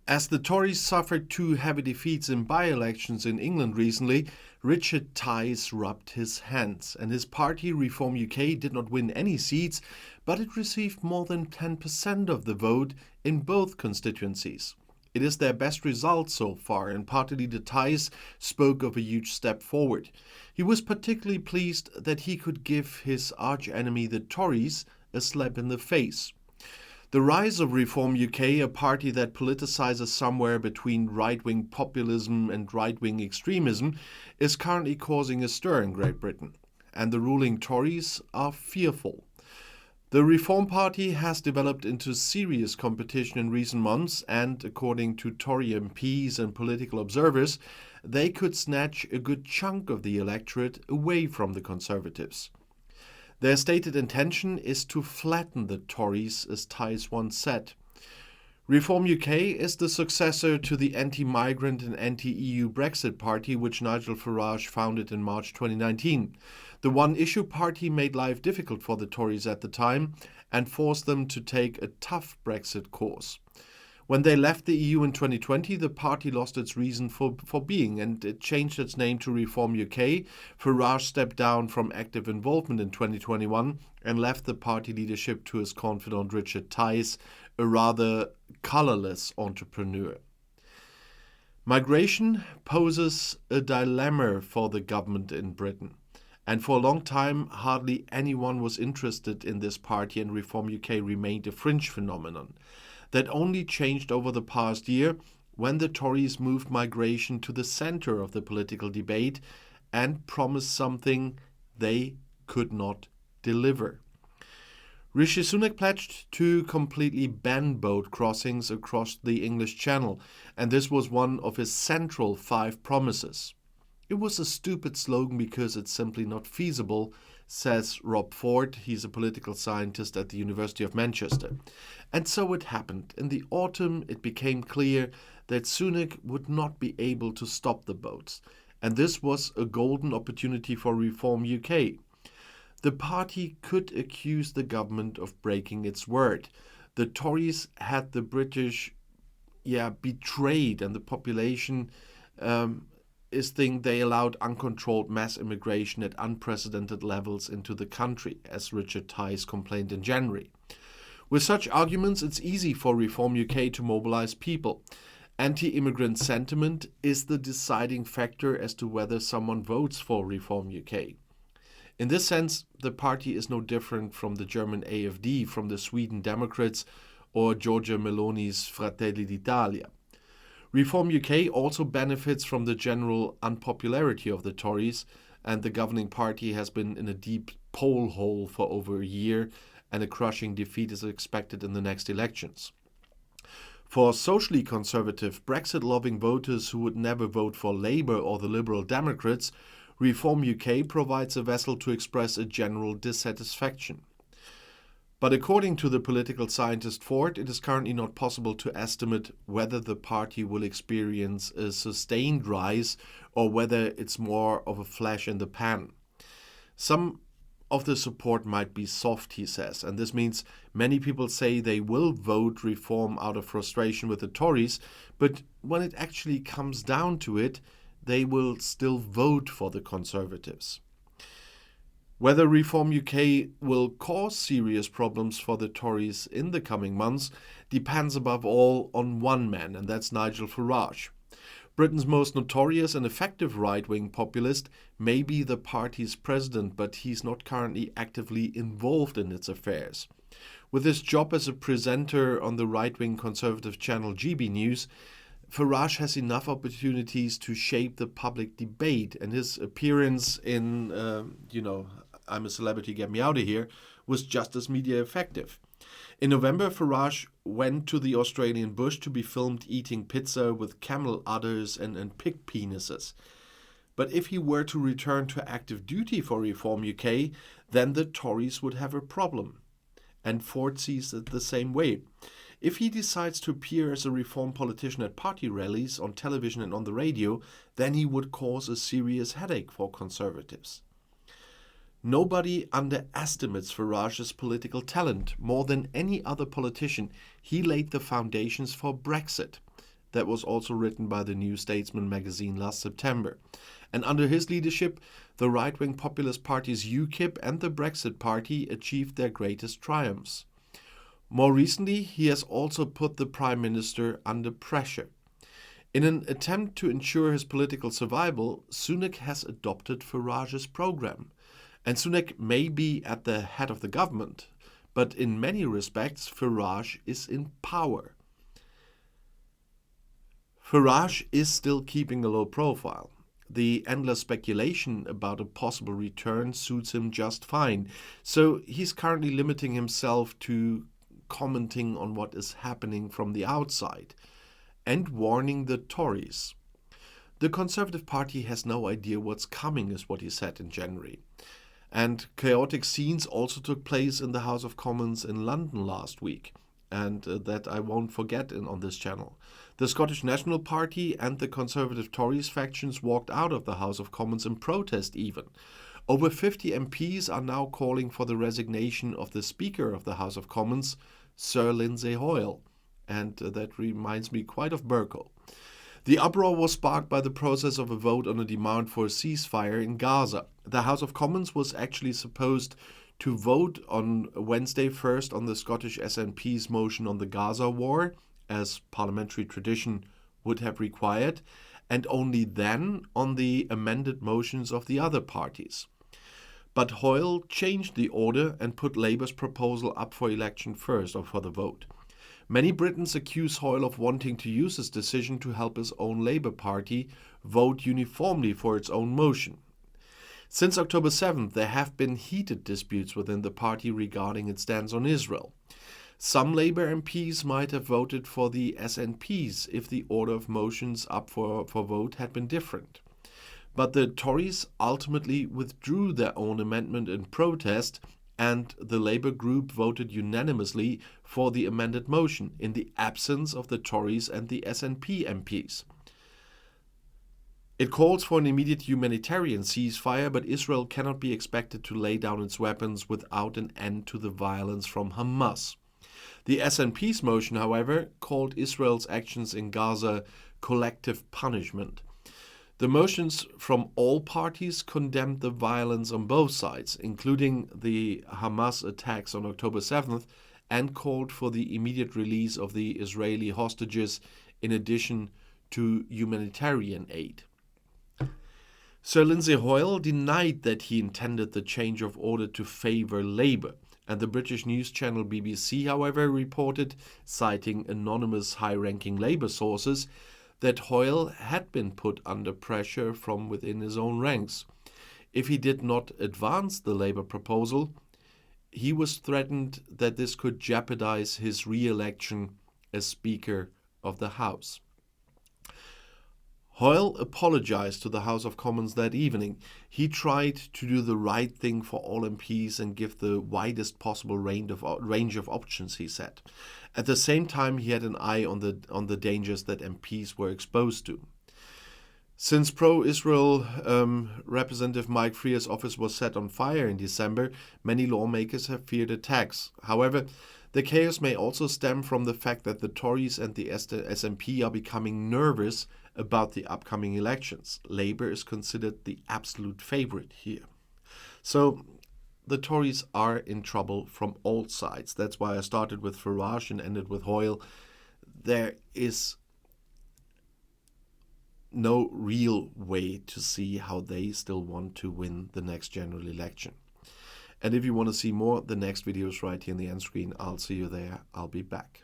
As the Tories suffered two heavy defeats in by-elections in England recently, Richard Tice rubbed his hands, and his party Reform UK did not win any seats, but it received more than 10% of the vote in both constituencies. It is their best result so far, and party leader Tice spoke of a huge step forward. He was particularly pleased that he could give his arch-enemy the Tories a slap in the face. The rise of Reform UK, a party that politicizes somewhere between right-wing populism and right-wing extremism, is currently causing a stir in Great Britain, and the ruling Tories are fearful. The Reform Party has developed into serious competition in recent months, and according to Tory MPs and political observers, they could snatch a good chunk of the electorate away from the Conservatives. Their stated intention is to flatten the Tories, as Tice once said. Reform UK is the successor to the anti-migrant and anti-EU Brexit party which Nigel Farage founded in March 2019. The one-issue party made life difficult for the Tories at the time and forced them to take a tough Brexit course. When they left the EU in 2020, the party lost its reason for being, and it changed its name to Reform UK. Farage stepped down from active involvement in 2021 and left the party leadership to his confidant Richard Tice, a rather colourless entrepreneur. Migration poses a dilemma for the government in Britain, and for a long time hardly anyone was interested in this party, and Reform UK remained a fringe phenomenon. That only changed over the past year when the Tories moved migration to the centre of the political debate and promised something they could not deliver. Rishi Sunak pledged to completely ban boat crossings across the English Channel, and this was one of his central 5 promises. It was a stupid slogan because it's simply not feasible, says Rob Ford. He's a political scientist at the University of Manchester. And so it happened. In the autumn, it became clear that Sunak would not be able to stop the boats. And this was a golden opportunity for Reform UK. The party could accuse the government of breaking its word. The Tories had the British betrayed, and the population is think they allowed uncontrolled mass immigration at unprecedented levels into the country, as Richard Tice complained in January. With such arguments, it's easy for Reform UK to mobilize people. Anti-immigrant sentiment is the deciding factor as to whether someone votes for Reform UK. In this sense, the party is no different from the German AfD, from the Sweden Democrats, or Giorgia Meloni's Fratelli d'Italia. Reform UK also benefits from the general unpopularity of the Tories, and the governing party has been in a deep poll hole for over a year, and a crushing defeat is expected in the next elections. For socially conservative, Brexit-loving voters who would never vote for Labour or the Liberal Democrats, Reform UK provides a vessel to express a general dissatisfaction. But according to the political scientist Ford, it is currently not possible to estimate whether the party will experience a sustained rise or whether it's more of a flash in the pan. Some of the support might be soft, he says, and this means many people say they will vote Reform out of frustration with the Tories, but when it actually comes down to it, they will still vote for the Conservatives. Whether Reform UK will cause serious problems for the Tories in the coming months depends above all on one man, and that's Nigel Farage. Britain's most notorious and effective right-wing populist may be the party's president, but he's not currently actively involved in its affairs. With his job as a presenter on the right-wing conservative channel GB News, Farage has enough opportunities to shape the public debate, and his appearance in, I'm a Celebrity, Get Me Out of Here, was just as media effective. In November, Farage went to the Australian bush to be filmed eating pizza with camel udders and pig penises. But if he were to return to active duty for Reform UK, then the Tories would have a problem. And Ford sees it the same way. If he decides to appear as a Reform politician at party rallies, on television and on the radio, then he would cause a serious headache for Conservatives. Nobody underestimates Farage's political talent. More than any other politician, he laid the foundations for Brexit. That was also written by the New Statesman magazine last September. And under his leadership, the right-wing populist parties UKIP and the Brexit Party achieved their greatest triumphs. More recently, he has also put the Prime Minister under pressure. In an attempt to ensure his political survival, Sunak has adopted Farage's program. And Sunak may be at the head of the government, but in many respects, Farage is in power. Farage is still keeping a low profile. The endless speculation about a possible return suits him just fine, so he's currently limiting himself to commenting on what is happening from the outside and warning the Tories. The Conservative Party has no idea what's coming, is what he said in January. And chaotic scenes also took place in the House of Commons in London last week, and that I won't forget on this channel. The Scottish National Party and the Conservative Tories factions walked out of the House of Commons in protest even. Over 50 MPs are now calling for the resignation of the Speaker of the House of Commons, Sir Lindsay Hoyle, and that reminds me quite of Bercow. The uproar was sparked by the process of a vote on a demand for a ceasefire in Gaza. The House of Commons was actually supposed to vote on Wednesday first on the Scottish SNP's motion on the Gaza war, as parliamentary tradition would have required, and only then on the amended motions of the other parties. But Hoyle changed the order and put Labour's proposal up for election first, or for the vote. Many Britons accuse Hoyle of wanting to use his decision to help his own Labour Party vote uniformly for its own motion. Since October 7th, there have been heated disputes within the party regarding its stance on Israel. Some Labour MPs might have voted for the SNPs if the order of motions up for vote had been different. But the Tories ultimately withdrew their own amendment in protest, and the Labour group voted unanimously for the amended motion in the absence of the Tories and the SNP MPs. It calls for an immediate humanitarian ceasefire, but Israel cannot be expected to lay down its weapons without an end to the violence from Hamas. The SNP's motion, however, called Israel's actions in Gaza collective punishment. The motions from all parties condemned the violence on both sides, including the Hamas attacks on October 7th, and called for the immediate release of the Israeli hostages in addition to humanitarian aid. Sir Lindsay Hoyle denied that he intended the change of order to favour Labour, and the British news channel BBC, however, reported, citing anonymous high-ranking Labour sources, that Hoyle had been put under pressure from within his own ranks. If he did not advance the Labour proposal, he was threatened that this could jeopardize his re-election as Speaker of the House. Hoyle apologized to the House of Commons that evening. He tried to do the right thing for all MPs and give the widest possible range of options, he said. At the same time, he had an eye on the dangers that MPs were exposed to. Since pro-Israel Representative Mike Freer's office was set on fire in December, many lawmakers have feared attacks. However, the chaos may also stem from the fact that the Tories and the SNP are becoming nervous about the upcoming elections. Labour is considered the absolute favourite here. So the Tories are in trouble from all sides. That's why I started with Farage and ended with Hoyle. There is no real way to see how they still want to win the next general election. And if you want to see more, the next video is right here in the end screen. I'll see you there. I'll be back.